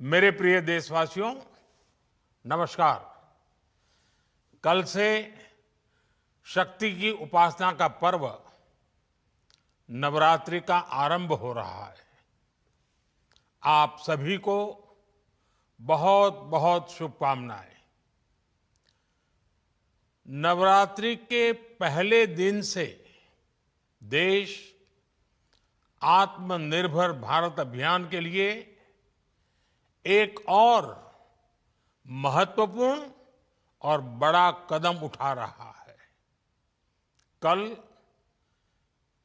मेरे प्रिय देशवासियों, नमस्कार। कल से शक्ति की उपासना का पर्व नवरात्रि का आरंभ हो रहा है। आप सभी को बहुत बहुत शुभकामनाएं। नवरात्रि के पहले दिन से देश आत्मनिर्भर भारत अभियान के लिए एक और महत्वपूर्ण और बड़ा कदम उठा रहा है। कल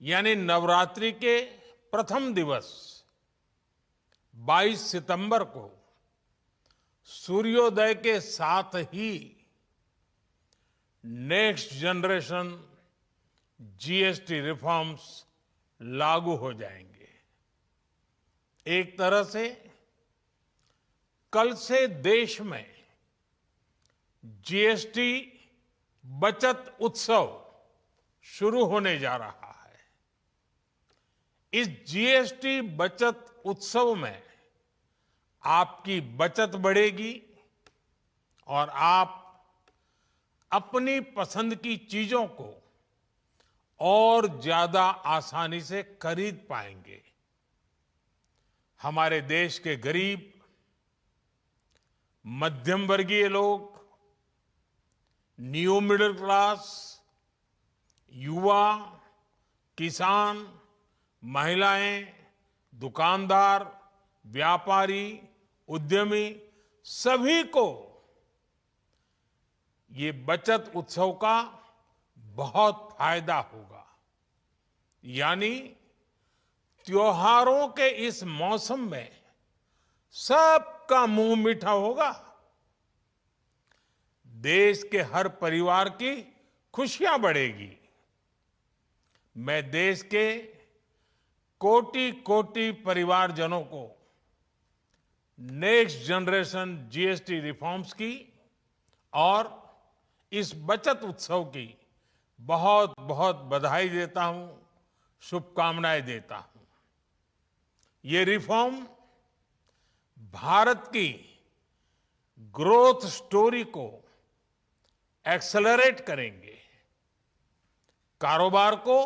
यानी नवरात्रि के प्रथम दिवस 22 सितंबर को सूर्योदय के साथ ही नेक्स्ट जनरेशन जीएसटी रिफॉर्म्स लागू हो जाएंगे। एक तरह से कल से देश में जीएसटी बचत उत्सव शुरू होने जा रहा है। इस जीएसटी बचत उत्सव में आपकी बचत बढ़ेगी और आप अपनी पसंद की चीजों को और ज्यादा आसानी से खरीद पाएंगे। हमारे देश के गरीब, मध्यम वर्गीय लोग, न्यू मिडिल क्लास, युवा, किसान, महिलाएं, दुकानदार, व्यापारी, उद्यमी, सभी को ये बचत उत्सव का बहुत फायदा होगा। यानी त्योहारों के इस मौसम में सबका मुंह मीठा होगा। देश के हर परिवार की खुशियां बढ़ेगी। मैं देश के कोटि कोटि परिवारजनों को नेक्स्ट जनरेशन जीएसटी रिफॉर्म्स की और इस बचत उत्सव की बहुत बहुत बधाई देता हूं, शुभकामनाएं देता हूं। ये रिफॉर्म भारत की ग्रोथ स्टोरी को एक्सेलरेट करेंगे, कारोबार को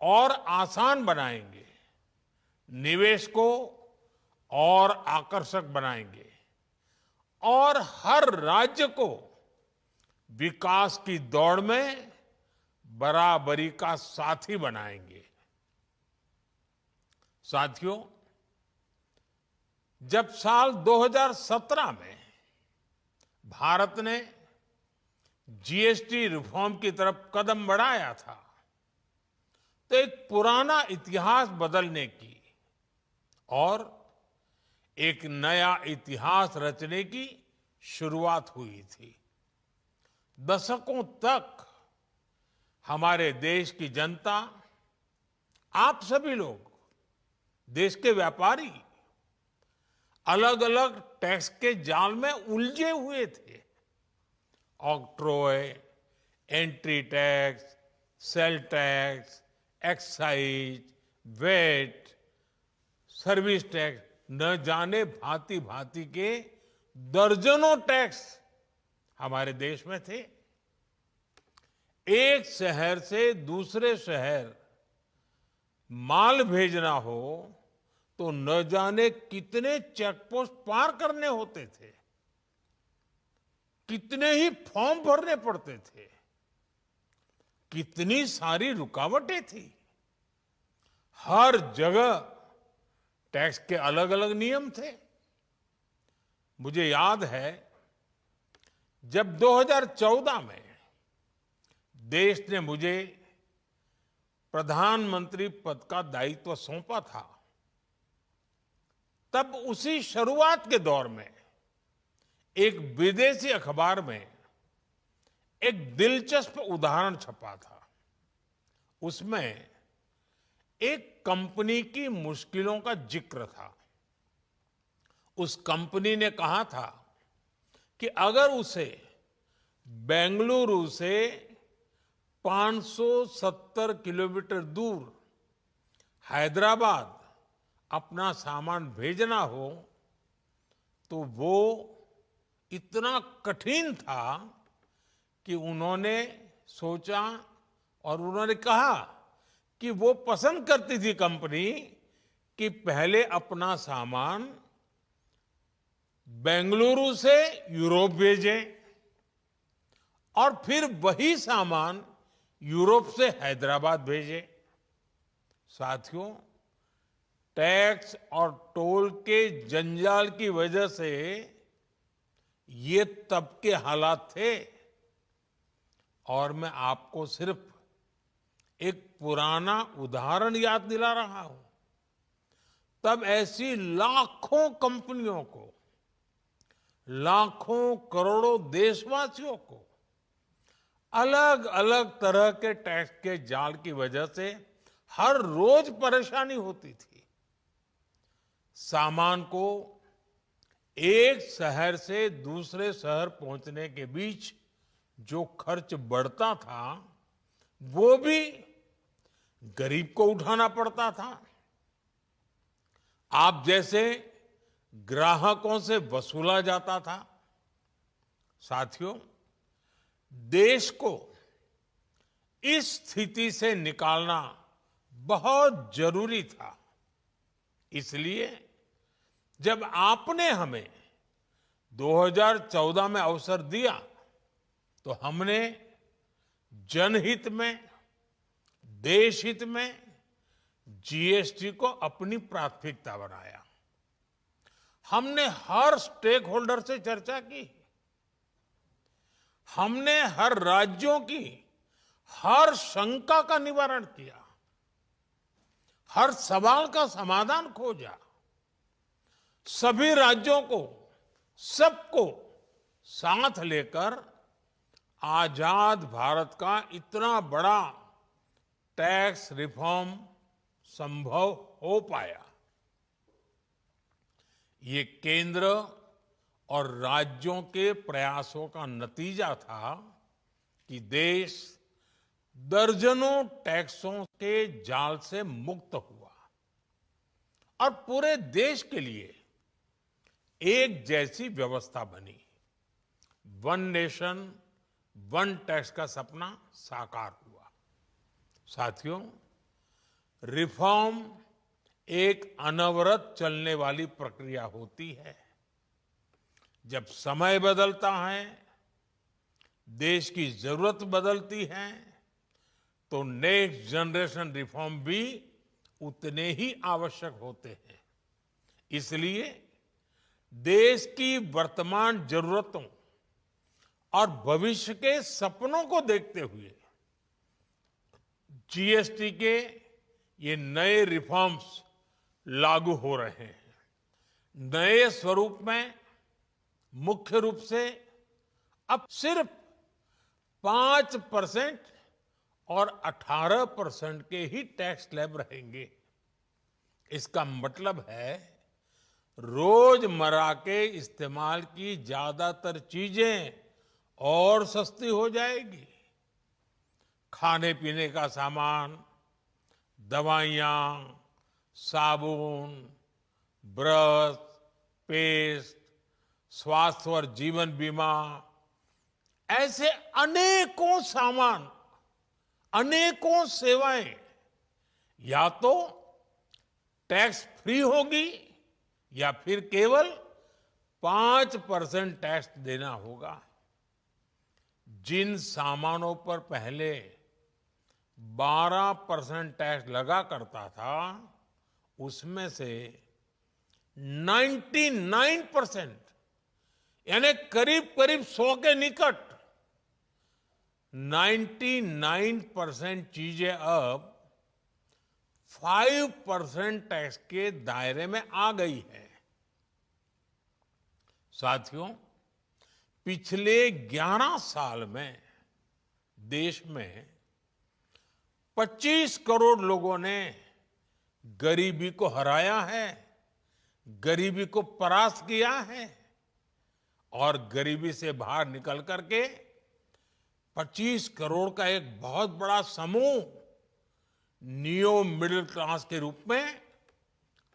और आसान बनाएंगे, निवेश को और आकर्षक बनाएंगे और हर राज्य को विकास की दौड़ में बराबरी का साथी बनाएंगे। साथियों, जब साल 2017 में भारत ने जीएसटी रिफॉर्म की तरफ कदम बढ़ाया था, तो एक पुराना इतिहास बदलने की और एक नया इतिहास रचने की शुरुआत हुई थी। दशकों तक हमारे देश की जनता, आप सभी लोग, देश के व्यापारी अलग अलग टैक्स के जाल में उलझे हुए थे। Octroi, entry tax, sale tax, excise, VAT, service tax, न जाने भांति भांति के दर्जनों टैक्स हमारे देश में थे। एक शहर से दूसरे शहर माल भेजना हो तो न जाने कितने चेकपोस्ट पार करने होते थे, कितने ही फॉर्म भरने पड़ते थे, कितनी सारी रुकावटें थी। हर जगह टैक्स के अलग अलग नियम थे। मुझे याद है, जब 2014 में देश ने मुझे प्रधानमंत्री पद का दायित्व सौंपा था, तब उसी शुरुआत के दौर में एक विदेशी अखबार में एक दिलचस्प उदाहरण छपा था। उसमें एक कंपनी की मुश्किलों का जिक्र था। उस कंपनी ने कहा था कि अगर उसे बेंगलुरु से 570 किलोमीटर दूर हैदराबाद अपना सामान भेजना हो तो वो इतना कठिन था कि उन्होंने सोचा और उन्होंने कहा कि वो पसंद करती थी कंपनी कि पहले अपना सामान बेंगलुरु से यूरोप भेजें और फिर वही सामान यूरोप से हैदराबाद भेजें। साथियों, टैक्स और टोल के जंजाल की वजह से ये तब के हालात थे। और मैं आपको सिर्फ एक पुराना उदाहरण याद दिला रहा हूं। तब ऐसी लाखों कंपनियों को, लाखों करोड़ों देशवासियों को अलग अलग तरह के टैक्स के जाल की वजह से हर रोज परेशानी होती थी। सामान को एक शहर से दूसरे शहर पहुंचने के बीच जो खर्च बढ़ता था वो भी गरीब को उठाना पड़ता था। आप जैसे ग्राहकों से वसूला जाता था। साथियों, देश को इस स्थिति से निकालना बहुत जरूरी था। इसलिए जब आपने हमें 2014 में अवसर दिया तो हमने जनहित में, देशहित में जीएसटी को अपनी प्राथमिकता बनाया। हमने हर स्टेक होल्डर से चर्चा की। हमने हर राज्यों की हर शंका का निवारण किया, हर सवाल का समाधान खोजा। सभी राज्यों को, सबको साथ लेकर आजाद भारत का इतना बड़ा टैक्स रिफॉर्म संभव हो पाया। ये केंद्र और राज्यों के प्रयासों का नतीजा था कि देश दर्जनों टैक्सों के जाल से मुक्त हुआ और पूरे देश के लिए एक जैसी व्यवस्था बनी। वन नेशन वन टैक्स का सपना साकार हुआ। साथियों, रिफॉर्म एक अनवरत चलने वाली प्रक्रिया होती है। जब समय बदलता है, देश की जरूरत बदलती है, तो नेक्स्ट जनरेशन रिफॉर्म भी उतने ही आवश्यक होते हैं। इसलिए देश की वर्तमान जरूरतों और भविष्य के सपनों को देखते हुए जीएसटी के ये नए रिफॉर्म्स लागू हो रहे हैं। नए स्वरूप में मुख्य रूप से अब सिर्फ 5% और 18% के ही टैक्स स्लैब रहेंगे। इसका मतलब है रोजमर्रा के इस्तेमाल की ज्यादातर चीजें और सस्ती हो जाएगी। खाने पीने का सामान, दवाइयां, साबुन, ब्रश, पेस्ट, स्वास्थ्य और जीवन बीमा, ऐसे अनेकों सामान, अनेकों सेवाएं या तो टैक्स फ्री होगी या फिर केवल 5% टैक्स देना होगा। जिन सामानों पर पहले 12% टैक्स लगा करता था, उसमें से 99% यानी करीब करीब 100 के निकट 99% चीजें अब 5% टैक्स के दायरे में आ गई है। साथियों, पिछले 11 साल में देश में 25 करोड़ लोगों ने गरीबी को हराया है, गरीबी को परास्त किया है और गरीबी से बाहर निकल करके 25 करोड़ का एक बहुत बड़ा समूह नियो मिडिल क्लास के रूप में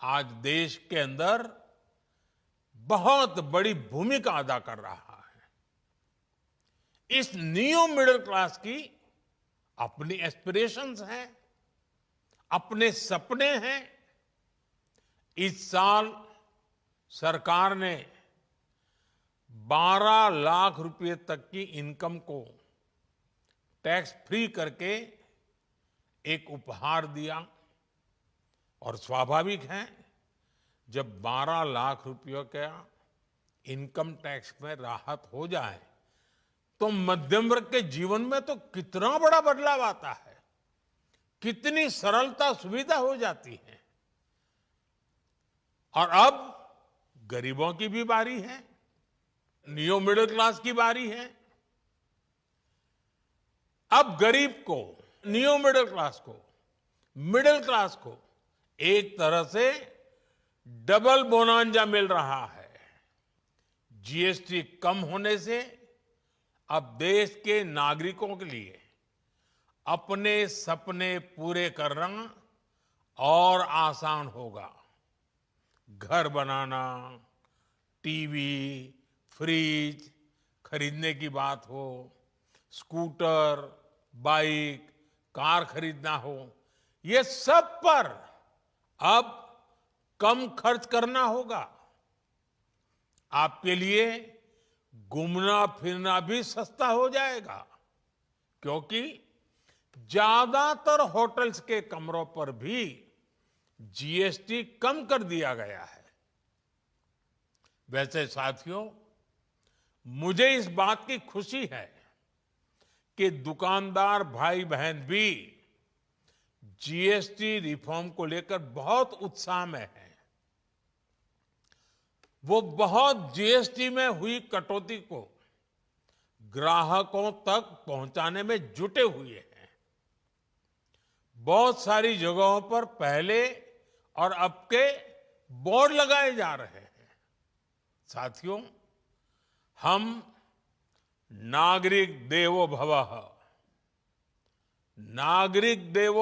आज देश के अंदर बहुत बड़ी भूमिका अदा कर रहा है। इस न्यू मिडिल क्लास की अपनी एस्पिरेशंस हैं, अपने सपने हैं। इस साल सरकार ने 12 लाख रुपए तक की इनकम को टैक्स फ्री करके एक उपहार दिया। और स्वाभाविक है, जब 12 लाख रुपयों का इनकम टैक्स में राहत हो जाए तो मध्यम वर्ग के जीवन में तो कितना बड़ा बदलाव आता है, कितनी सरलता सुविधा हो जाती है। और अब गरीबों की भी बारी है, न्यू मिडिल क्लास की बारी है। अब गरीब को, न्यू मिडिल क्लास को एक तरह से डबल बोनांजा मिल रहा है। जीएसटी कम होने से अब देश के नागरिकों के लिए अपने सपने पूरे करना और आसान होगा। घर बनाना, टीवी, फ्रिज खरीदने की बात हो, स्कूटर, बाइक, कार खरीदना हो, ये सब पर अब कम खर्च करना होगा। आपके लिए घूमना फिरना भी सस्ता हो जाएगा, क्योंकि ज्यादातर होटल्स के कमरों पर भी जीएसटी कम कर दिया गया है। वैसे साथियों, मुझे इस बात की खुशी है कि दुकानदार भाई बहन भी जीएसटी रिफॉर्म को लेकर बहुत उत्साह में हैं। वो बहुत जीएसटी में हुई कटौती को ग्राहकों तक पहुंचाने में जुटे हुए हैं। बहुत सारी जगहों पर पहले और अब के बोर्ड लगाए जा रहे हैं। साथियों, हम नागरिक देवो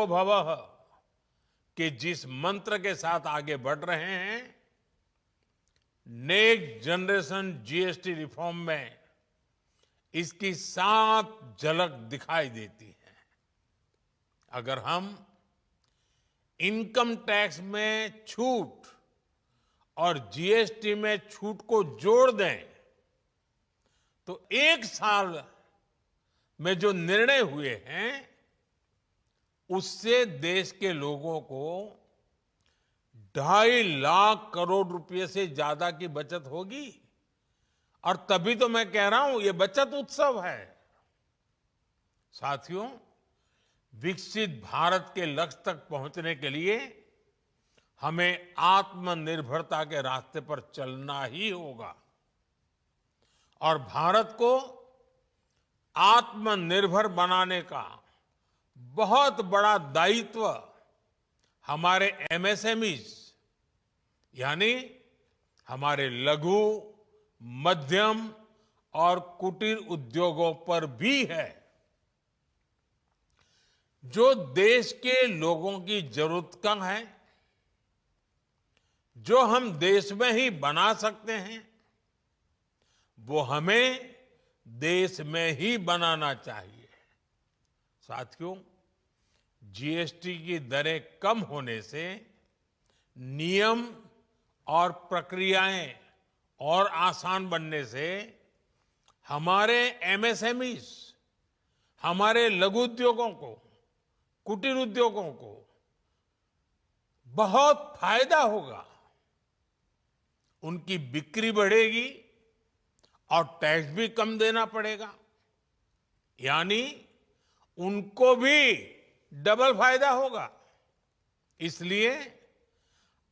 भवः के जिस मंत्र के साथ आगे बढ़ रहे हैं, नेक्स्ट जनरेशन जीएसटी रिफॉर्म में इसकी साफ झलक दिखाई देती है। अगर हम इनकम टैक्स में छूट और जीएसटी में छूट को जोड़ दें तो एक साल में जो निर्णय हुए हैं उससे देश के लोगों को 2.5 लाख करोड़ रुपए से ज्यादा की बचत होगी। और तभी तो मैं कह रहा हूं, ये बचत उत्सव है। साथियों, विकसित भारत के लक्ष्य तक पहुंचने के लिए हमें आत्मनिर्भरता के रास्ते पर चलना ही होगा। और भारत को आत्मनिर्भर बनाने का बहुत बड़ा दायित्व हमारे एमएसएमईज यानी हमारे लघु, मध्यम और कुटीर उद्योगों पर भी है, जो देश के लोगों की जरूरत का है, जो हम देश में ही बना सकते हैं, वो हमें देश में ही बनाना चाहिए। साथियों, जीएसटी की दरें कम होने से नियम और प्रक्रियाएं और आसान बनने से हमारे एमएसएमईज, हमारे लघु उद्योगों को, कुटीर उद्योगों को बहुत फायदा होगा। उनकी बिक्री बढ़ेगी और टैक्स भी कम देना पड़ेगा, यानी उनको भी डबल फायदा होगा। इसलिए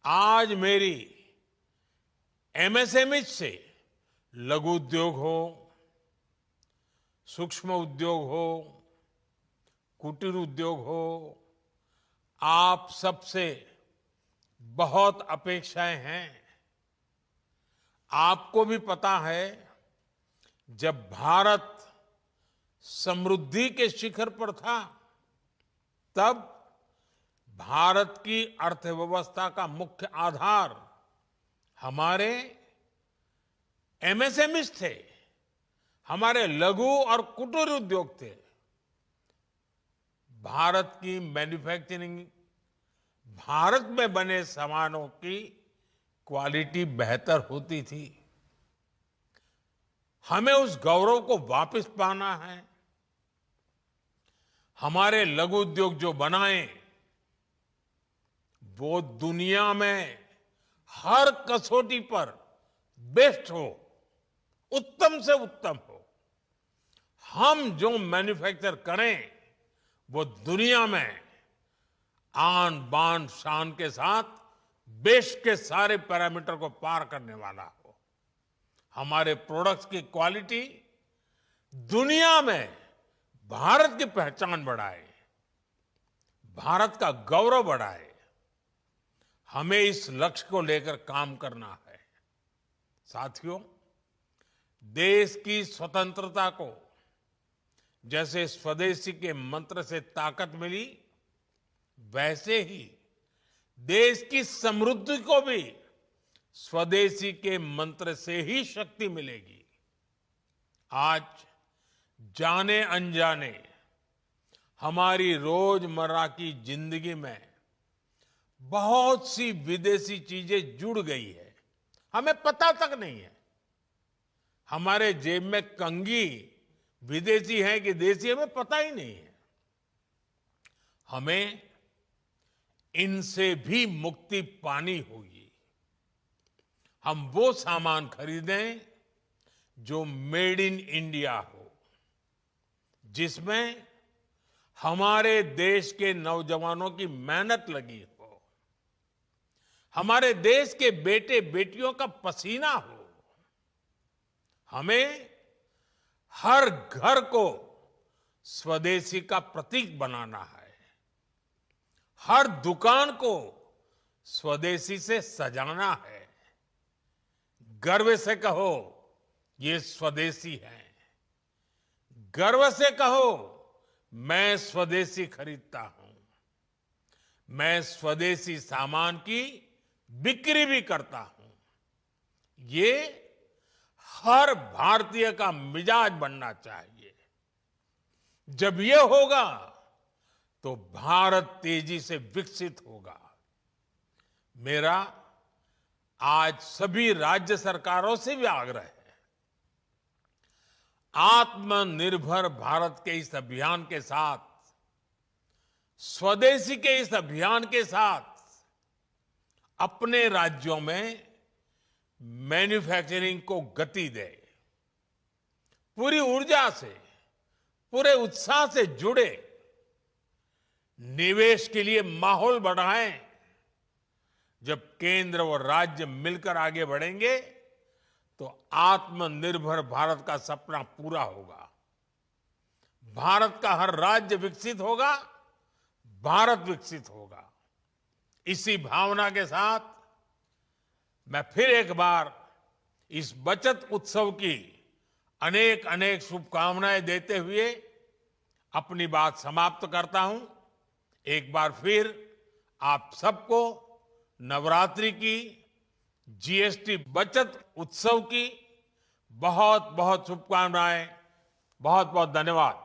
आज मेरी एमएसएमई से लघु उद्योग हो, सूक्ष्म उद्योग हो, कुटीर उद्योग हो, आप सबसे बहुत अपेक्षाएं हैं। आपको भी पता है, जब भारत समृद्धि के शिखर पर था, तब भारत की अर्थव्यवस्था का मुख्य आधार हमारे एमएसएमईज थे, हमारे लघु और कुटीर उद्योग थे। भारत की मैन्युफैक्चरिंग, भारत में बने सामानों की क्वालिटी बेहतर होती थी। हमें उस गौरव को वापस पाना है। हमारे लघु उद्योग जो बनाए वो दुनिया में हर कसौटी पर बेस्ट हो, उत्तम से उत्तम हो। हम जो मैन्युफैक्चर करें वो दुनिया में आन बान शान के साथ बेस्ट के सारे पैरामीटर को पार करने वाला हो। हमारे प्रोडक्ट्स की क्वालिटी दुनिया में भारत की पहचान बढ़ाए, भारत का गौरव बढ़ाए। हमें इस लक्ष्य को लेकर काम करना है। साथियों, देश की स्वतंत्रता को जैसे स्वदेशी के मंत्र से ताकत मिली, वैसे ही देश की समृद्धि को भी स्वदेशी के मंत्र से ही शक्ति मिलेगी। आज जाने अनजाने हमारी रोजमर्रा की जिंदगी में बहुत सी विदेशी चीजें जुड़ गई है, हमें पता तक नहीं है। हमारे जेब में कंघी विदेशी है कि देसी, हमें पता ही नहीं है। हमें इनसे भी मुक्ति पानी होगी। हम वो सामान खरीदें जो मेड इन इंडिया हो, जिसमें हमारे देश के नौजवानों की मेहनत लगी हो, हमारे देश के बेटे बेटियों का पसीना हो। हमें हर घर को स्वदेशी का प्रतीक बनाना है, हर दुकान को स्वदेशी से सजाना है। गर्व से कहो ये स्वदेशी है, गर्व से कहो मैं स्वदेशी खरीदता हूं, मैं स्वदेशी सामान की बिक्री भी करता हूं। ये हर भारतीय का मिजाज बनना चाहिए। जब ये होगा तो भारत तेजी से विकसित होगा। मेरा आज सभी राज्य सरकारों से भी आग्रह है, आत्मनिर्भर भारत के इस अभियान के साथ, स्वदेशी के इस अभियान के साथ अपने राज्यों में मैन्युफैक्चरिंग को गति दे। पूरी ऊर्जा से, पूरे उत्साह से जुड़े, निवेश के लिए माहौल बढ़ाएं। जब केंद्र और राज्य मिलकर आगे बढ़ेंगे तो आत्मनिर्भर भारत का सपना पूरा होगा। भारत का हर राज्य विकसित होगा, भारत विकसित होगा। इसी भावना के साथ मैं फिर एक बार इस बचत उत्सव की अनेक अनेक शुभकामनाएं देते हुए अपनी बात समाप्त करता हूं। एक बार फिर आप सबको नवरात्रि की, जीएसटी बचत उत्सव की बहुत बहुत शुभकामनाएं। बहुत बहुत धन्यवाद।